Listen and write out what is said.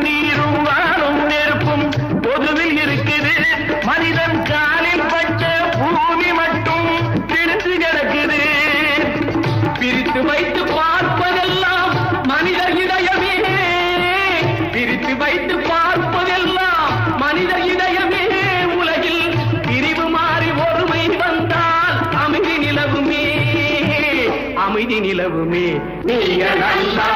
நீரும் வானும் நெருப்பும் பொதுவில் இருக்குது. மனிதன் காலில் பட்ட பூமி மட்டும் பிரித்து கிடக்குது. பிரித்து வைத்து பார்ப்பதெல்லாம் மனித இதயமே, பிரித்து வைத்து பார்ப்பதெல்லாம் மனித இதயமே. உலகில் பிரிவு மாறி ஒருமை வந்தால் அமைதி நிலவுமே, அமைதி நிலவுமே. நீங்க நல்லா